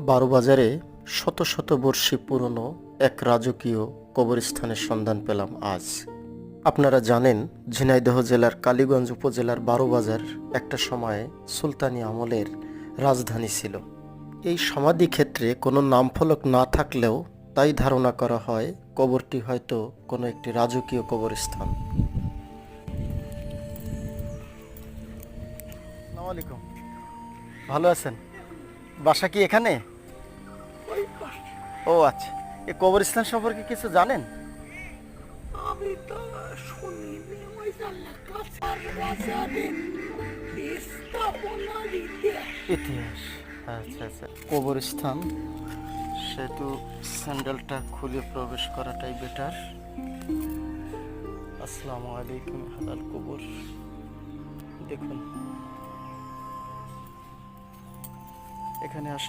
বারোবাজারে শত শত বর্ষী পুরনো এক রাজকীয় কবরস্থানের সন্ধান পেলাম আজ। আপনারা জানেন, ঝিনাইদহ জেলার কালীগঞ্জ উপজেলার বারোবাজার একটা সময়ে সুলতানি আমলের রাজধানী ছিল। এই সমাধি ক্ষেত্রে কোনো নামফলক না থাকলেও তাই ধারণা করা হয় কবরটি হয়তো কোনো একটি রাজকীয় কবরস্থান। আসসালামু আলাইকুম, ভালো আছেন? বাসা কি এখানে? ও আচ্ছা, এই কবরস্থান সম্পর্কে কিছু জানেন? আমি তো শুনিনি ওই বাজারের স্থাপনার ইতিহাস। ইতিহাস, আচ্ছা আচ্ছা। কবরস্থান, সেহেতু স্যান্ডেলটা খুলে প্রবেশ করাটাই বেটার। আসসালামু আলাইকুম, হালাল কবর। দেখুন, এখানে আসলে